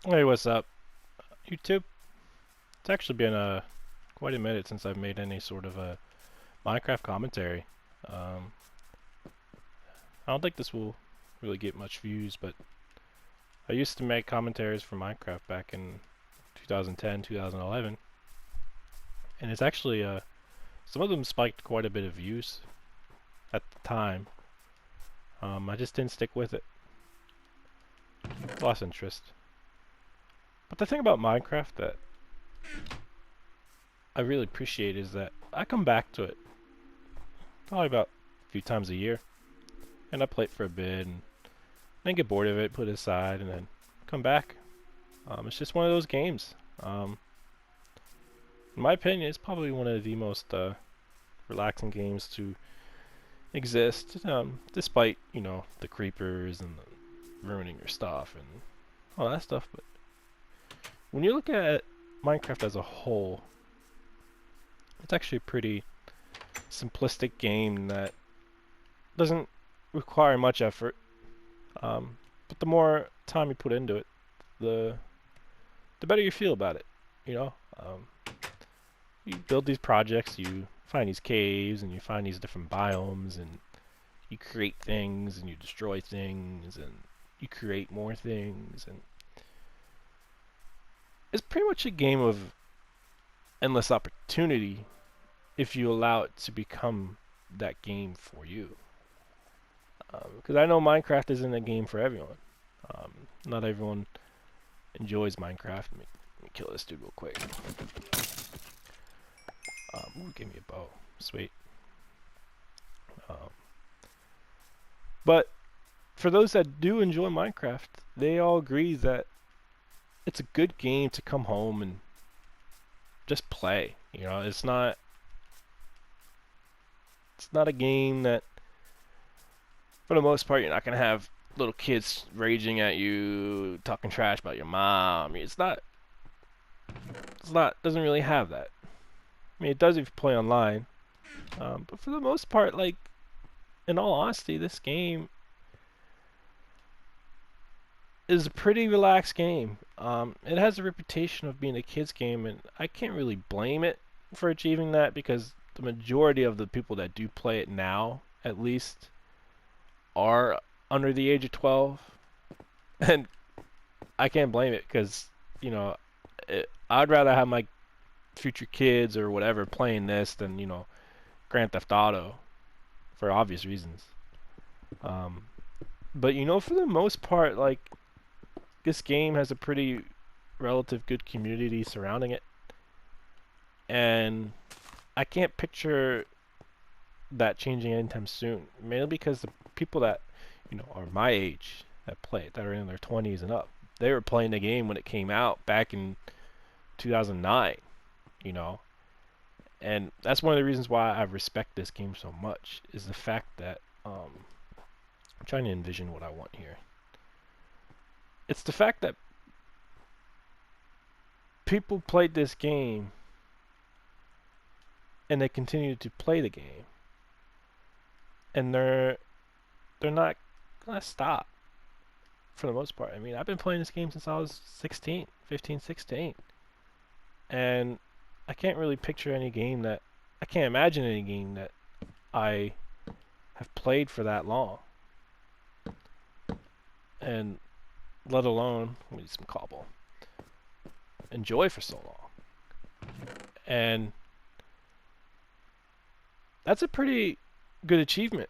Hey, what's up, YouTube? It's actually been quite a minute since I've made any sort of a Minecraft commentary. Um, I don't think this will really get much views, but I used to make commentaries for Minecraft back in 2010, 2011, and it's actually some of them spiked quite a bit of views at the time. I just didn't stick with it. Lost interest. But the thing about Minecraft that I really appreciate is that I come back to it probably about a few times a year, and I play it for a bit and then get bored of it, put it aside, and then come back. It's just one of those games. In my opinion, it's probably one of the most relaxing games to exist, despite the creepers and the ruining your stuff and all that stuff. But when you look at Minecraft as a whole, it's actually a pretty simplistic game that doesn't require much effort. But the more time you put into it, the the better you feel about it. You know, you build these projects, you find these caves, and you find these different biomes, and you create things, and you destroy things, and you create more things, and it's pretty much a game of endless opportunity if you allow it to become that game for you. Because I know Minecraft isn't a game for everyone. Not everyone enjoys Minecraft. Let me kill this dude real quick. Ooh, give me a bow. Sweet. Um, but for those that do enjoy Minecraft, they all agree that it's a good game to come home and just play. It's not a game that, for the most part, you're not gonna have little kids raging at you, talking trash about your mom. It's not doesn't really have that. I mean, it does if you play online, but for the most part, like, in all honesty, this game is a pretty relaxed game. It has a reputation of being a kids game, and I can't really blame it for achieving that because the majority of the people that do play it now, at least, are under the age of 12, and I can't blame it because I'd rather have my future kids or whatever playing this than Grand Theft Auto for obvious reasons. Um, but for the most part, like, this game has a pretty relative good community surrounding it, and I can't picture that changing anytime soon. Mainly because the people that are my age that play it, that are in their 20s and up, they were playing the game when it came out back in 2009. You know, and that's one of the reasons why I respect this game so much is the fact that I'm trying to envision what I want here. It's the fact that people played this game and they continue to play the game, and they're not gonna stop for the most part. I mean, I've been playing this game since I was 16, 15, 16, and I can't really picture any game that I can't imagine any game that I have played for that long, and let alone, let me need some cobble, enjoy for so long. And that's a pretty good achievement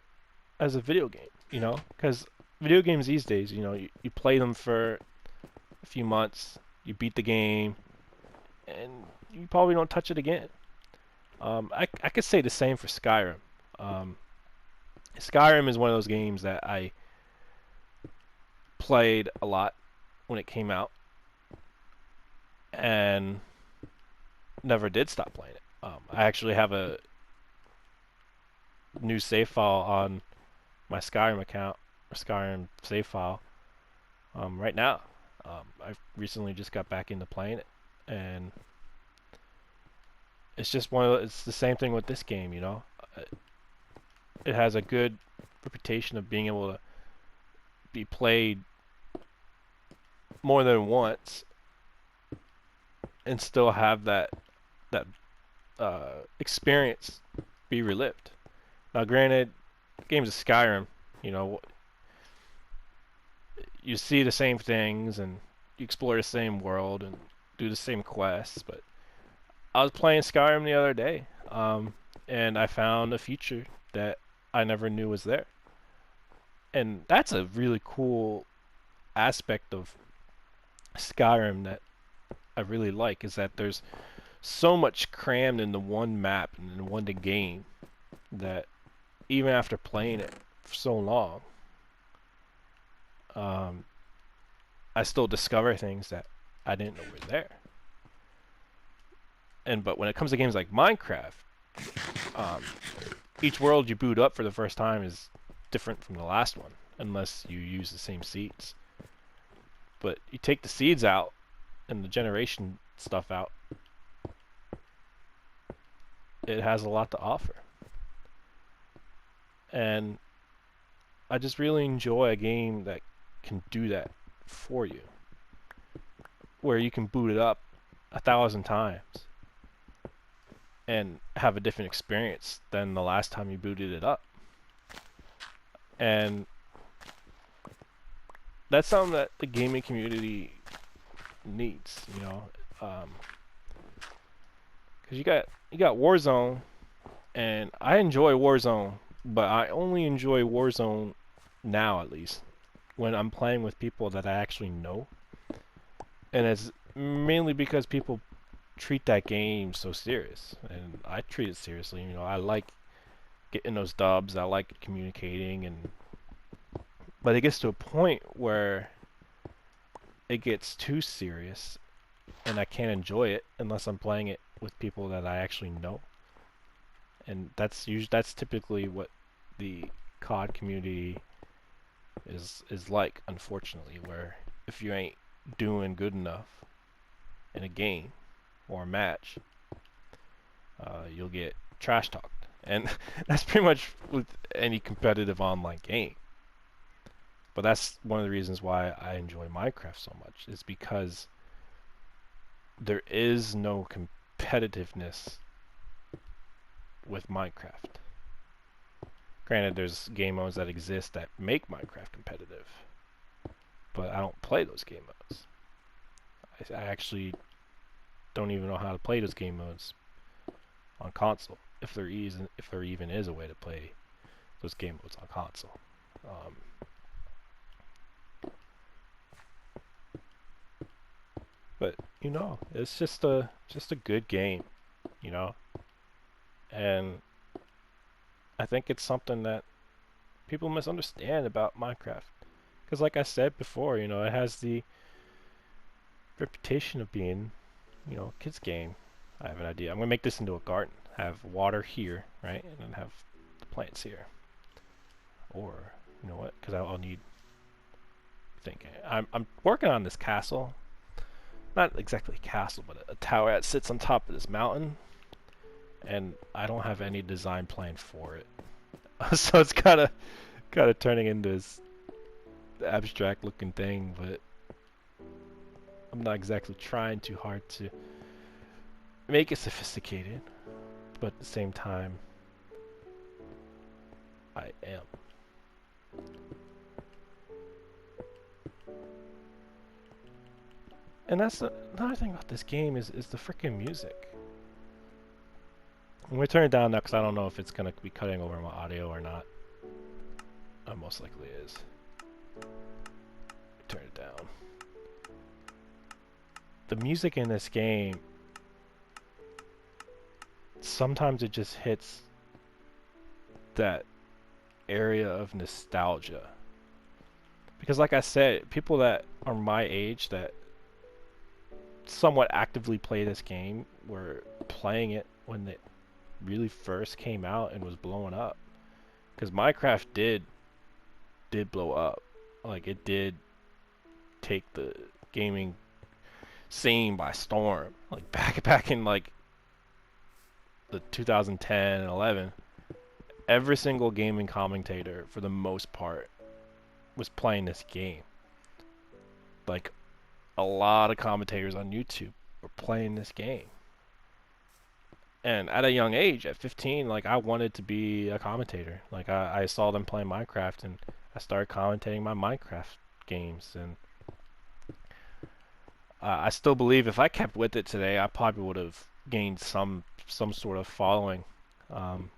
as a video game, because video games these days, you play them for a few months, you beat the game, and you probably don't touch it again. I could say the same for Skyrim. Um, Skyrim is one of those games that I played a lot when it came out, and never did stop playing it. I actually have a new save file on my Skyrim account, or Skyrim save file, right now. I recently just got back into playing it, and it's just it's the same thing with this game. It has a good reputation of being able to be played more than once and still have that experience be relived. Now, granted, games of Skyrim, you know, you see the same things and you explore the same world and do the same quests. But I was playing Skyrim the other day, and I found a feature that I never knew was there, and that's a really cool aspect of Skyrim that I really like. Is that there's so much crammed into one map and in one game that even after playing it for so long, um, I still discover things that I didn't know were there. But when it comes to games like Minecraft, um, each world you boot up for the first time is different from the last one, unless you use the same seeds. But you take the seeds out and the generation stuff out, it has a lot to offer. And I just really enjoy a game that can do that for you, where you can boot it up 1,000 times and have a different experience than the last time you booted it up. And that's something that the gaming community needs, you know, because you got Warzone, and I enjoy Warzone, but I only enjoy Warzone now, at least, when I'm playing with people that I actually know, and it's mainly because people treat that game so serious, and I treat it seriously. You know, I like getting those dubs, I like communicating, but it gets to a point where it gets too serious, and I can't enjoy it unless I'm playing it with people that I actually know. And that's typically what the COD community is like, unfortunately, where if you ain't doing good enough in a game or a match, you'll get trash talked. And that's pretty much with any competitive online game. But that's one of the reasons why I enjoy Minecraft so much, is because there is no competitiveness with Minecraft. Granted, there's game modes that exist that make Minecraft competitive, but I don't play those game modes. I actually don't even know how to play those game modes on console, if there even is a way to play those game modes on console. But you know, it's just a good game, you know, and I think it's something that people misunderstand about Minecraft. Because like I said before, you know, it has the reputation of being, you know, a kid's game. I have an idea. I'm going to make this into a garden. Have water here, right? And then have the plants here. Or, you know what? Because I'll need thinking. I'm working on this castle. Not exactly a castle, but a tower that sits on top of this mountain. And I don't have any design plan for it. So it's kind of turning into this abstract looking thing, but I'm not exactly trying too hard to make it sophisticated, but at the same time I am. And that's another thing about this game is the freaking music. I'm going to turn it down now because I don't know if it's going to be cutting over my audio or not. Most likely is. Turn it down. The music in this game, sometimes it just hits that area of nostalgia. Because like I said, people that are my age that somewhat actively play this game were playing it when it really first came out and was blowing up. Because Minecraft did blow up. Like, it did take the gaming scene by storm. Like back in like the 2010 and 11, every single gaming commentator for the most part was playing this game. Like a lot of commentators on YouTube were playing this game. And at a young age, at 15, like I wanted to be a commentator. Like I saw them playing Minecraft, and I started commentating my Minecraft games. And I still believe if I kept with it today, I probably would have gained some sort of following. Um,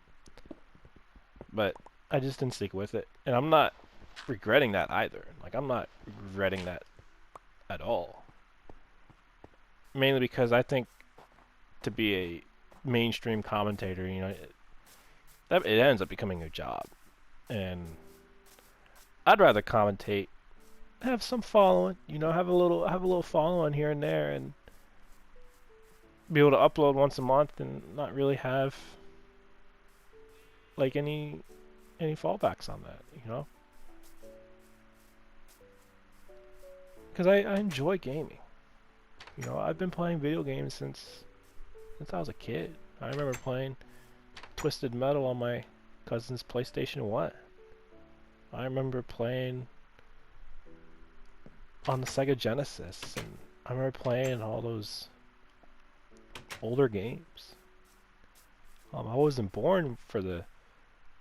but I just didn't stick with it, and I'm not regretting that either. Like I'm not regretting that at all. Mainly because I think to be a mainstream commentator, it ends up becoming a job, and I'd rather commentate, have some following, have a little following here and there, and be able to upload once a month and not really have like any fallbacks on that, because I enjoy gaming. I've been playing video games since I was a kid. I remember playing Twisted Metal on my cousin's PlayStation 1. I remember playing on the Sega Genesis, and I remember playing all those older games. I wasn't born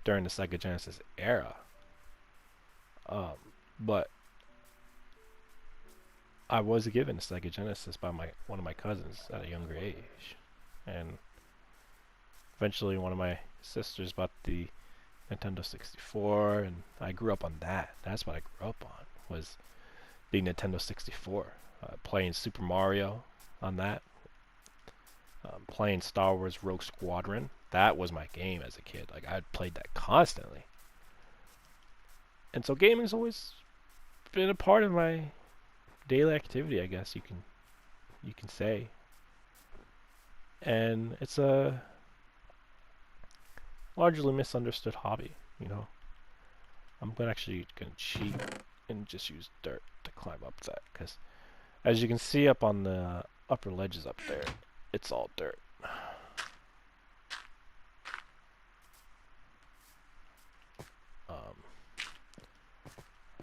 during the Sega Genesis era, but I was given a Sega Genesis by one of my cousins at a younger age, and eventually one of my sisters bought the Nintendo 64, and I grew up on that. That's what I grew up on, was the Nintendo 64, playing Super Mario on that, playing Star Wars Rogue Squadron. That was my game as a kid. Like I played that constantly, and so gaming's always been a part of my daily activity, I guess you can say. And it's a largely misunderstood hobby. I'm actually gonna cheat and just use dirt to climb up that, because as you can see up on the upper ledges up there, it's all dirt.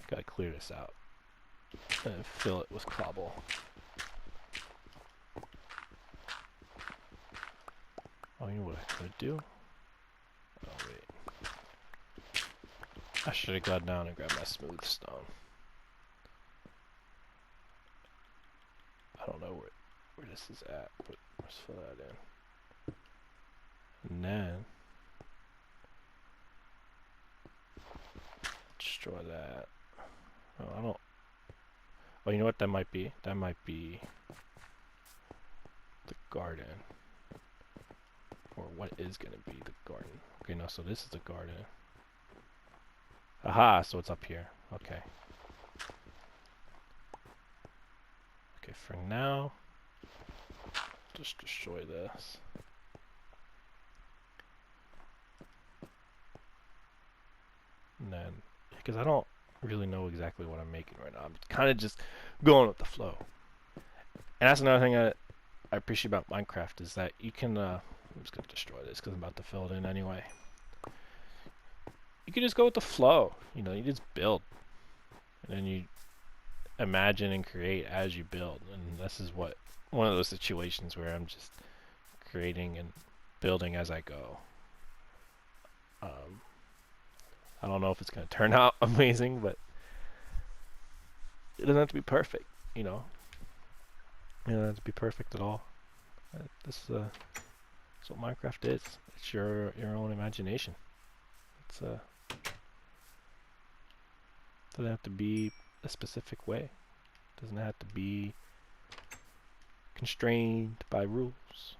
Gotta clear this out and fill it with cobble. Oh, you know what I could do? Oh wait, I should have gone down and grabbed my smooth stone. I don't know where this is at, but let's fill that in. And then destroy that. Oh, I don't. Oh, you know what that might be? That might be the garden. Or what is going to be the garden. Okay, no, so this is the garden. Aha, so it's up here. Okay. Okay, for now, just destroy this. And then, because I don't really know exactly what I'm making right now. I'm kind of just going with the flow. And that's another thing I appreciate about Minecraft, is that you can, I'm just going to destroy this because I'm about to fill it in anyway. You can just go with the flow. You just build. And then you imagine and create as you build. And this is one of those situations where I'm just creating and building as I go. I don't know if it's going to turn out amazing, but it doesn't have to be perfect, It doesn't have to be perfect at all. That's what Minecraft is. It's your own imagination. It's doesn't have to be a specific way. It doesn't have to be constrained by rules.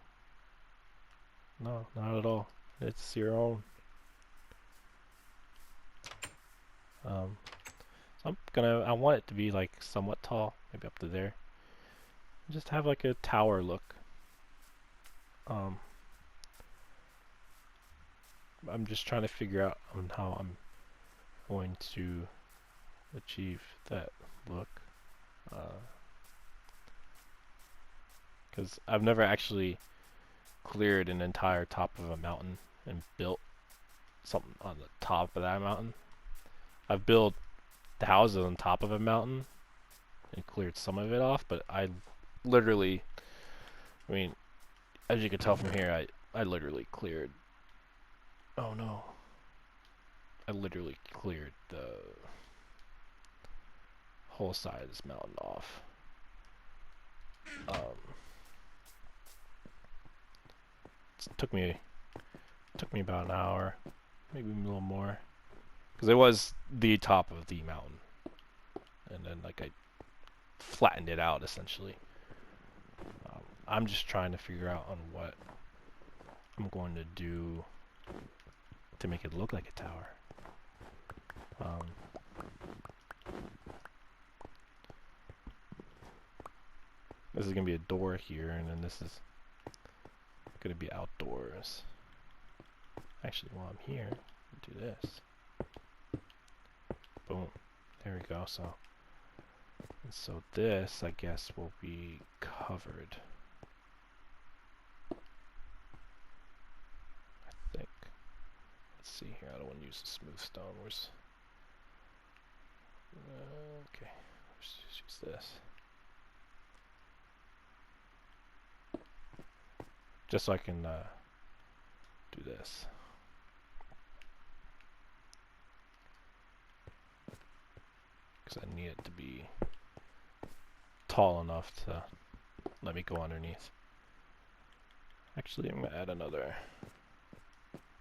No, not at all. It's your own. So I want it to be like somewhat tall, maybe up to there. Just have like a tower look. I'm just trying to figure out on how I'm going to achieve that look. Because I've never actually cleared an entire top of a mountain and built something on the top of that mountain. I've built the houses on top of a mountain, and cleared some of it off, but I literally, I mean, as you can tell from here, I literally cleared, oh no, I literally cleared the whole side of this mountain off. It took me about an hour, maybe a little more, because it was the top of the mountain, and then like I flattened it out essentially. I'm just trying to figure out on what I'm going to do to make it look like a tower. This is gonna be a door here, and then this is gonna be outdoors. Actually, while I'm here, do this. Boom. There we go. So this, I guess, will be covered. I think. Let's see here. I don't want to use the smooth stone. Where's? Okay. Let's just use this. Just so I can do this. Because I need it to be tall enough to let me go underneath. Actually, I'm going to add another.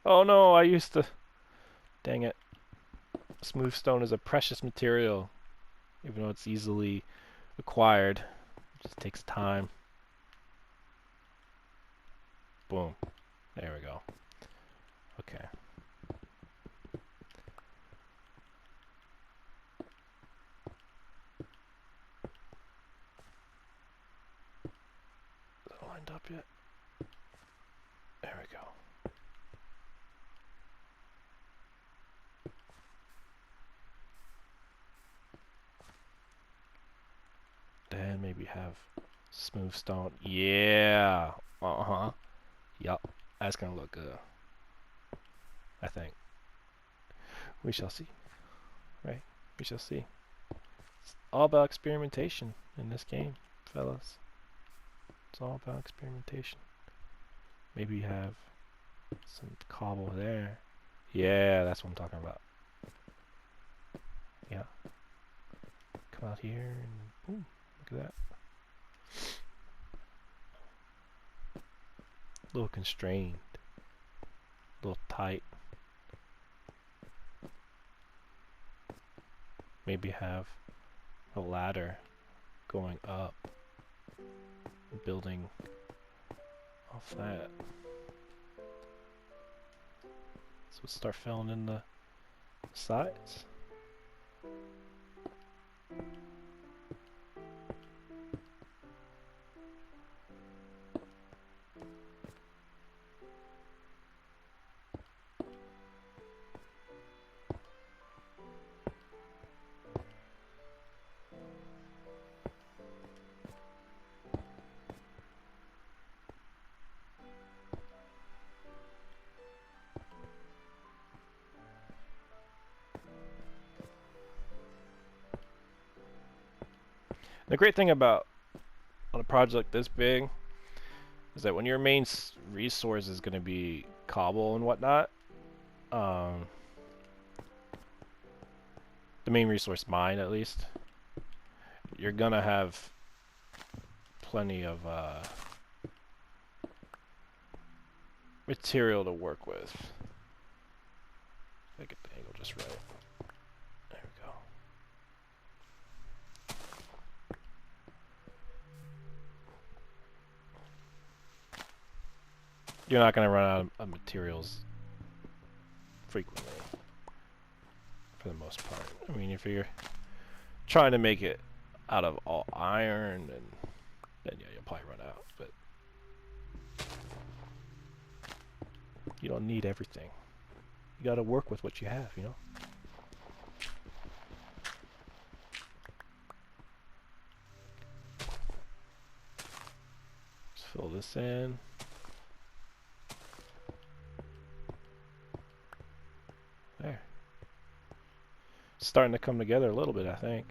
Oh no, I used to... Dang it. Smooth stone is a precious material. Even though it's easily acquired. It just takes time. Boom. There we go. Okay. Is it lined up yet? There we go. Then maybe have smooth stone. Yeah. Uh-huh. Yup. That's gonna look good. I think. We shall see. Right? We shall see. It's all about experimentation in this game, fellas. It's all about experimentation. Maybe have some cobble there. Yeah, that's what I'm talking about. Yeah. Come out here and boom. Look at that. A little constrained. A little tight. Maybe have a ladder going up. Building off that. So let's start filling in the sides. The great thing about on a project this big is that when your main resource is going to be cobble and whatnot, the main resource mine at least, you're going to have plenty of material to work with. I get the angle just right. There we go. You're not going to run out of materials frequently, for the most part. I mean, if you're trying to make it out of all iron, then yeah, you'll probably run out. But you don't need everything. You got to work with what you have, you know. Just fill this in. There. It's starting to come together a little bit, I think.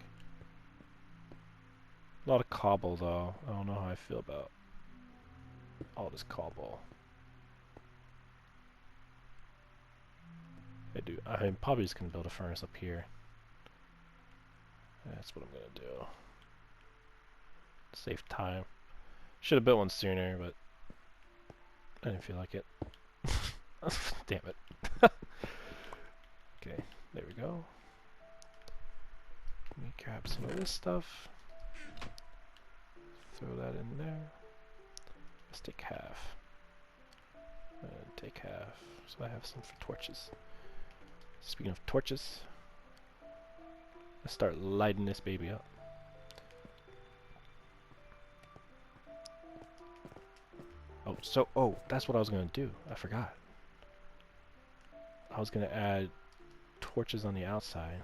A lot of cobble though. I don't know how I feel about all this cobble. I'm probably just gonna build a furnace up here. That's what I'm gonna do. Save time. Should have built one sooner, but I didn't feel like it. Damn it. Okay, there we go. Let me grab some of this stuff. Throw that in there. Let's take half. And take half. So I have some for torches. Speaking of torches, let's start lighting this baby up. Oh, that's what I was gonna do. I forgot. I was gonna add torches on the outside.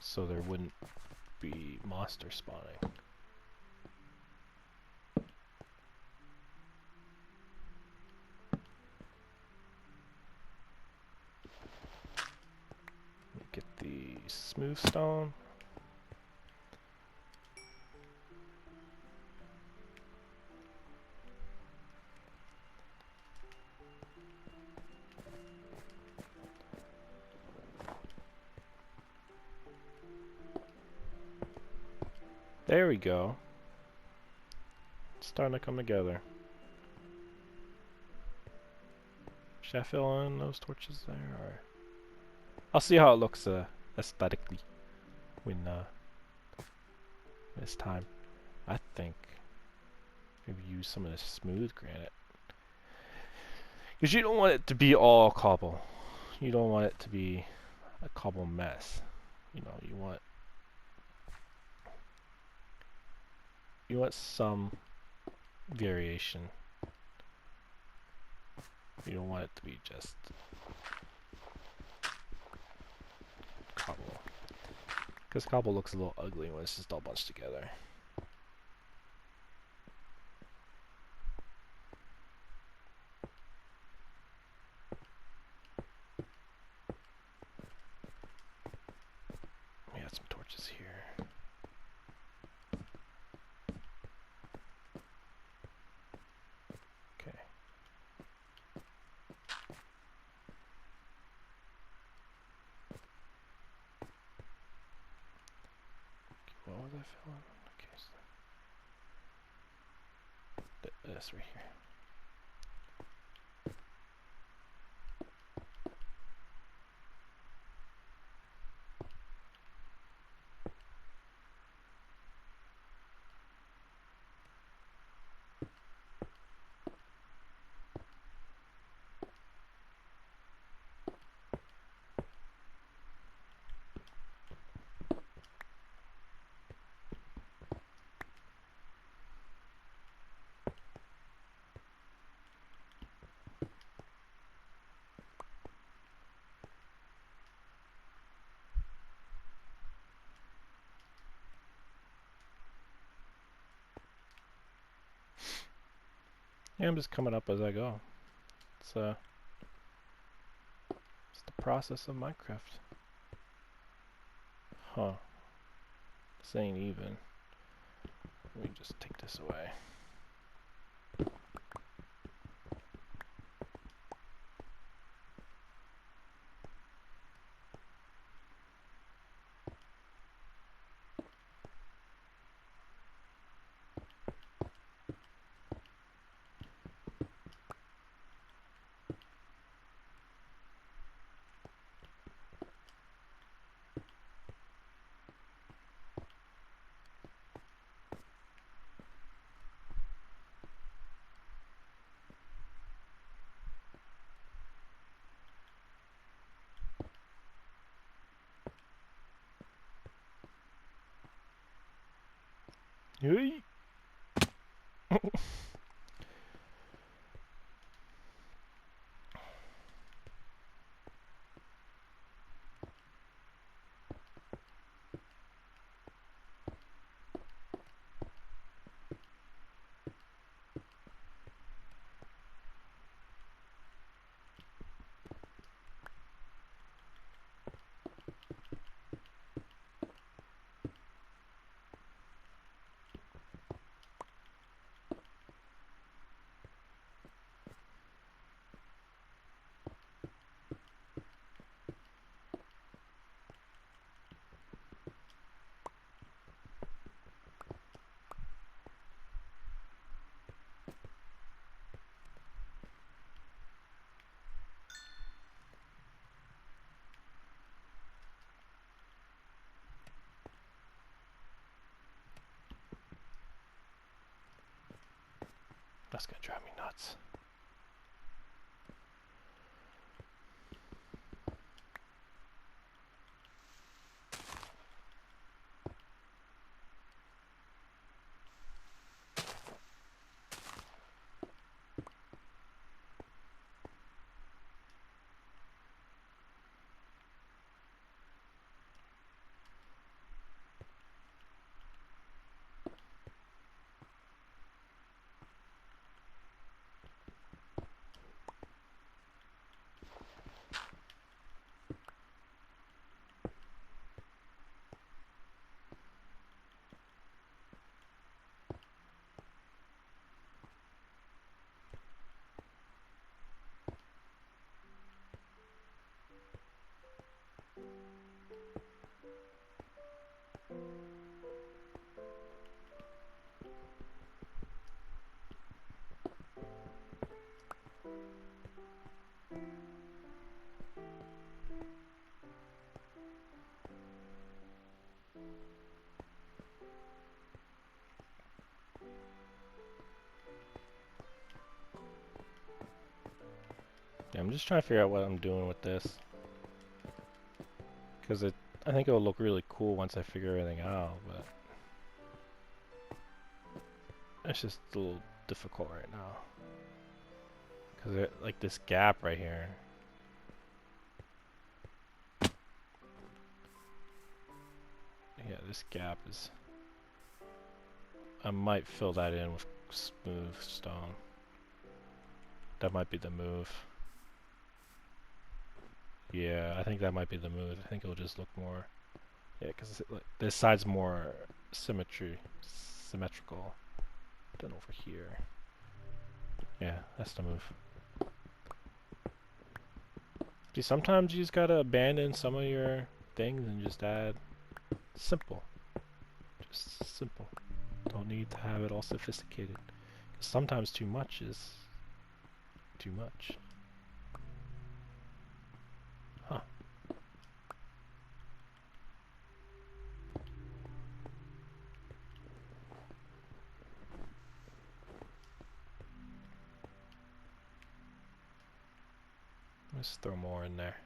So there wouldn't be monsters spawning. Get the smooth stone. There we go. It's starting to come together. Should I fill in those torches there, or I'll see how it looks aesthetically when it's time. I think maybe use some of this smooth granite, because you don't want it to be all cobble. You don't want it to be a cobble mess. You know, you want some variation. You don't want it to be just cobble, because cobble looks a little ugly when it's just all bunched together. We got some torches here. Okay. What was I filling? Okay, so this right here. Yeah, I'm just coming up as I go. It's the process of Minecraft. Huh. This ain't even. Let me just take this away. Hey. That's gonna drive me nuts. Yeah, I'm just trying to figure out what I'm doing with this. Because I think it'll look really cool once I figure everything out, but it's just a little difficult right now. Because like this gap right here. Yeah, this gap is... I might fill that in with smooth stone. That might be the move. Yeah, I think that might be the move. I think it'll just look more... Yeah, because like, this side's more symmetrical than over here. Yeah, that's the move. See, sometimes you just gotta abandon some of your things and just add simple. Just simple. Don't need to have it all sophisticated. 'Cause sometimes too much is too much. Huh. Let's throw more in there.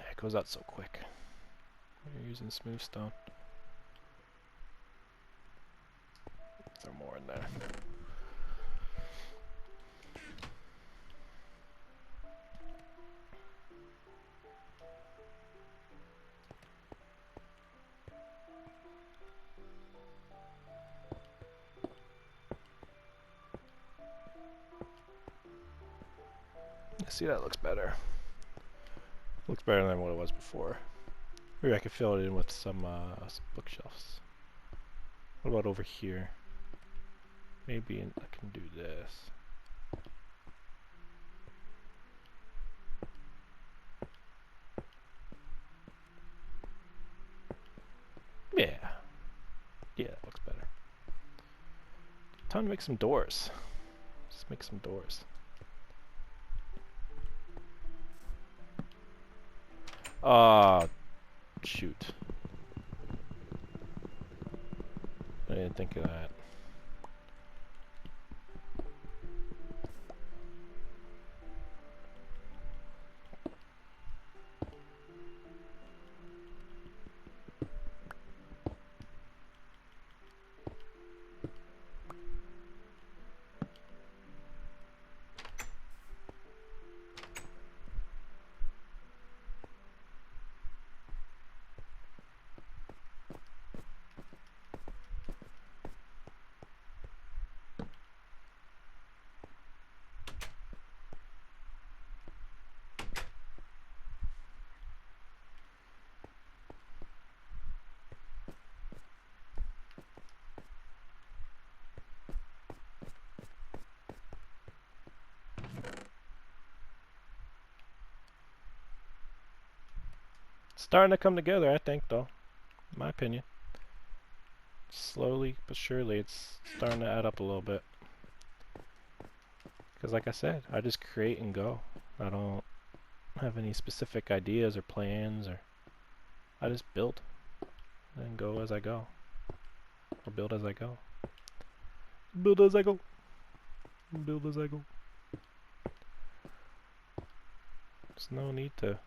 It goes out so quick. You're using smooth stone. Throw more in there. See, that looks better. Looks better than what it was before. Maybe I could fill it in with some bookshelves. What about over here? Maybe I can do this. Yeah. Yeah, that looks better. Time to make some doors. Just make some doors. Shoot. I didn't think of that. It's starting to come together, I think, though. In my opinion. Slowly but surely, it's starting to add up a little bit. Because like I said, I just create and go. I don't have any specific ideas or plans, or I just build and go as I go. Or build as I go. Build as I go. Build as I go. There's no need to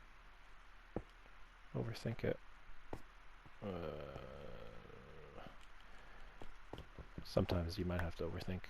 overthink it. Sometimes you might have to overthink.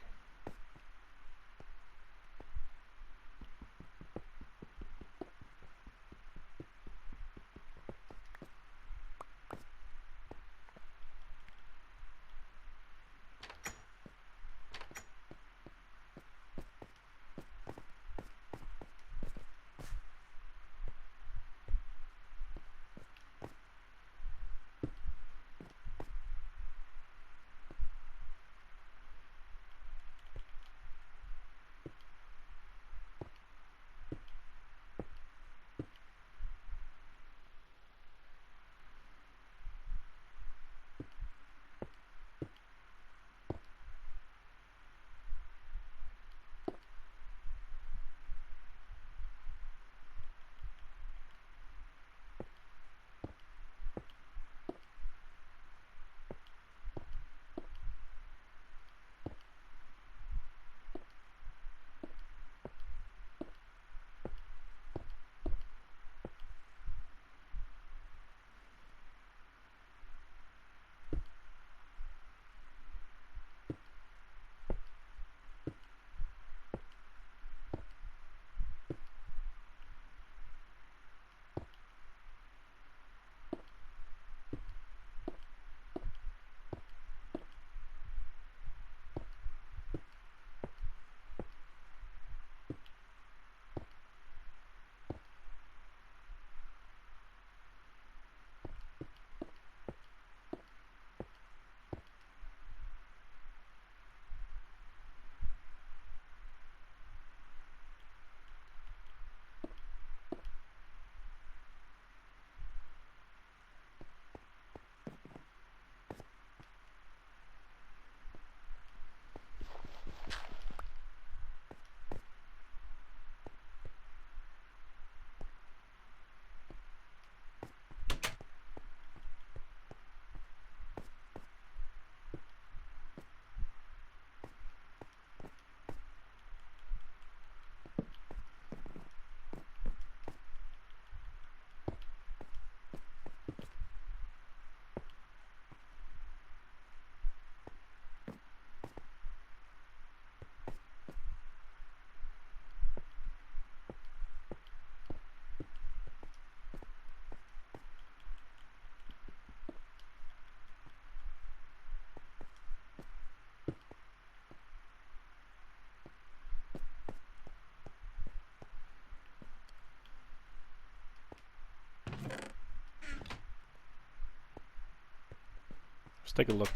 Let's take a look.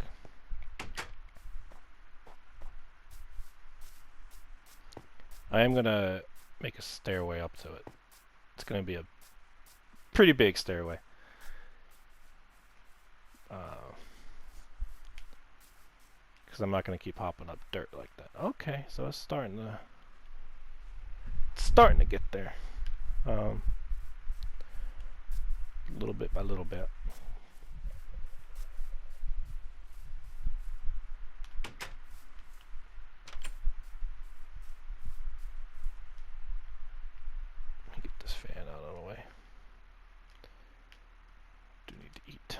I am gonna make a stairway up to it. It's gonna be a pretty big stairway. Because I'm not gonna keep hopping up dirt like that. Okay, so it's starting to get there. Little bit by little bit. Let me get this fan out of the way. Do need to eat.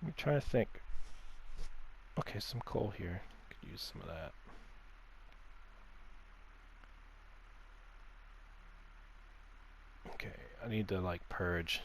Let me try to think. Okay, some coal here. Could use some of that. Okay, I need to like purge.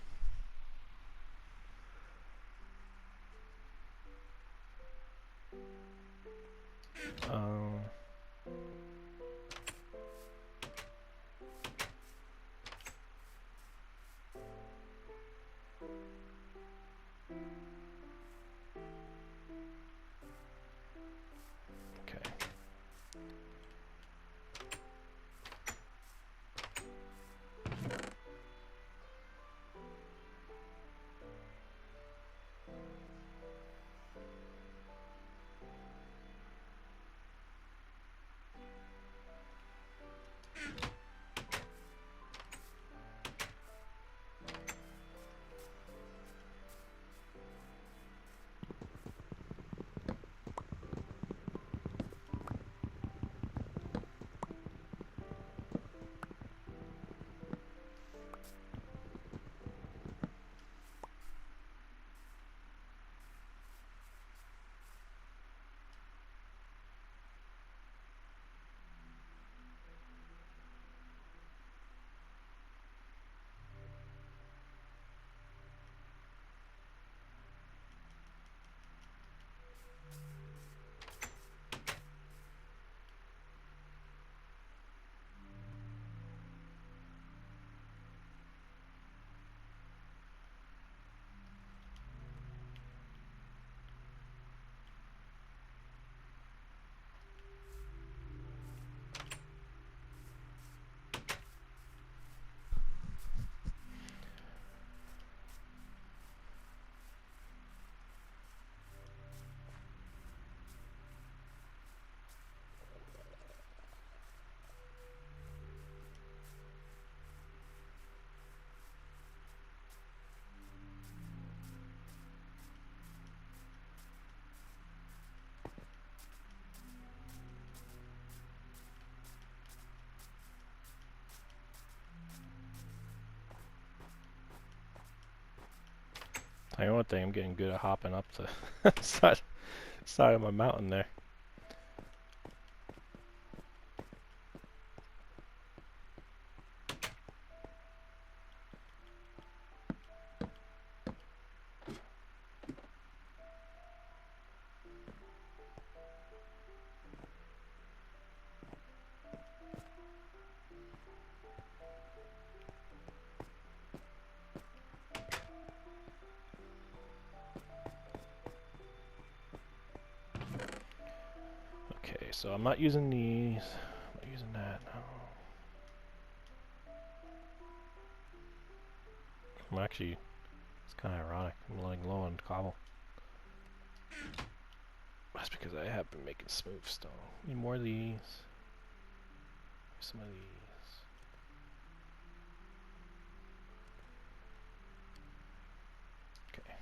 I know one thing, I'm getting good at hopping up the side of my mountain there. Okay, so I'm not using these. I'm not using that. No. I'm actually, it's kind of ironic. I'm letting low on cobble. That's because I have been making smooth stone. Need more of these. Some of these. Okay.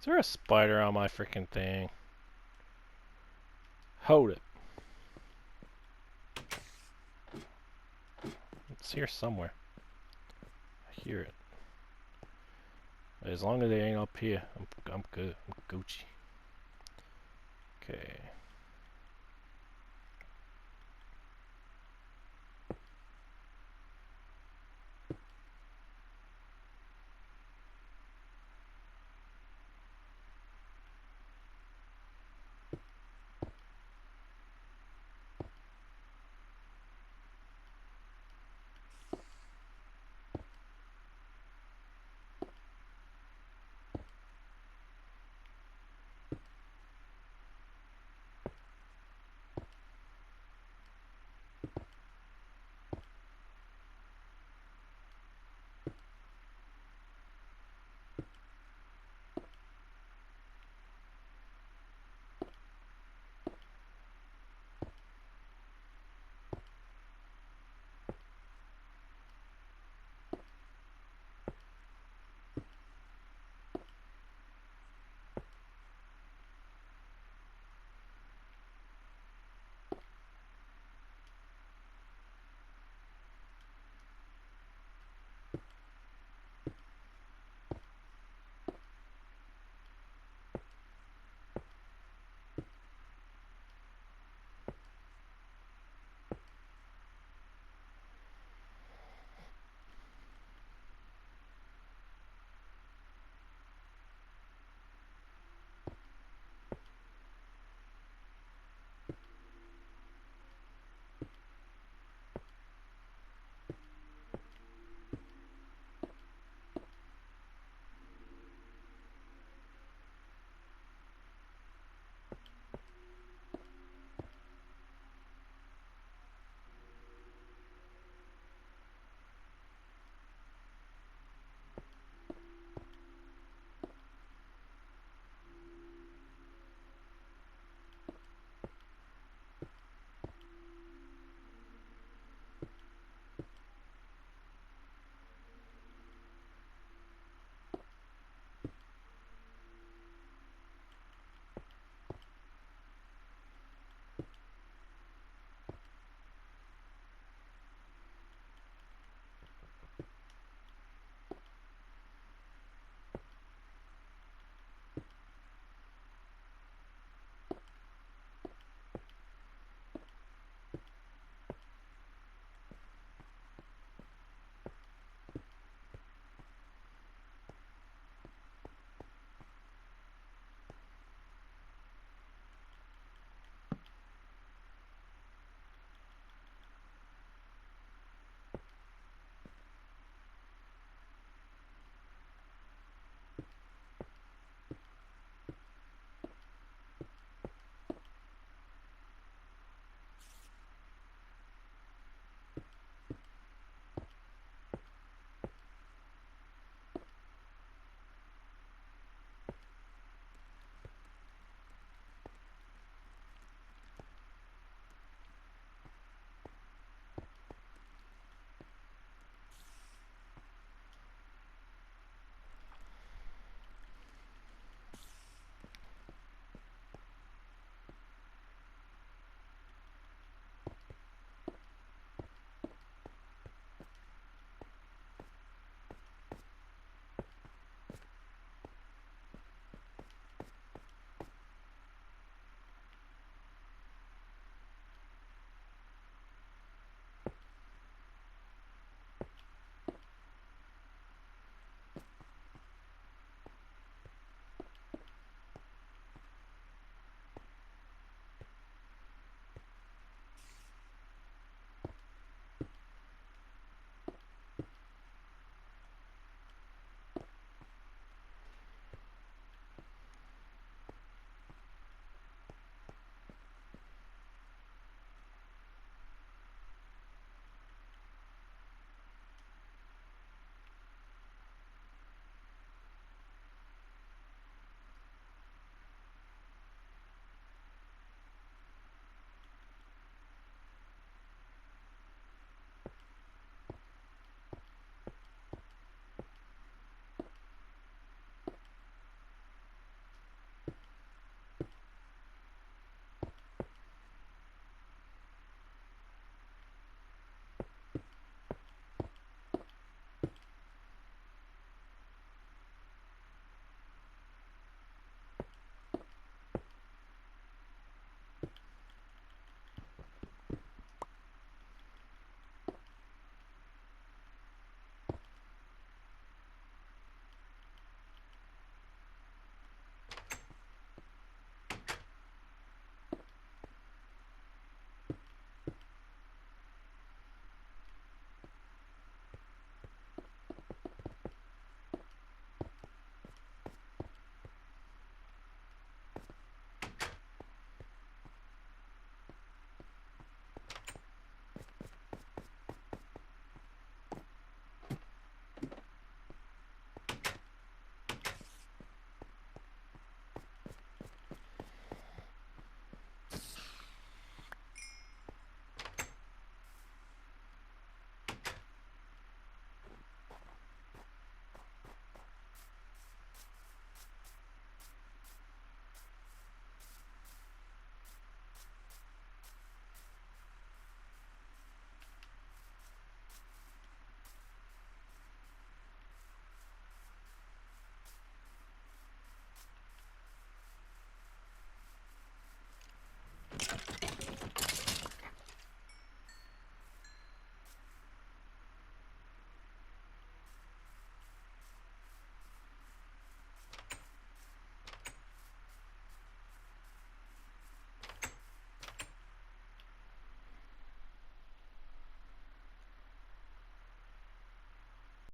Is there a spider on my freaking thing? Hold it. It's here somewhere. I hear it. As long as they ain't up here, I'm good. I'm Gucci. Okay.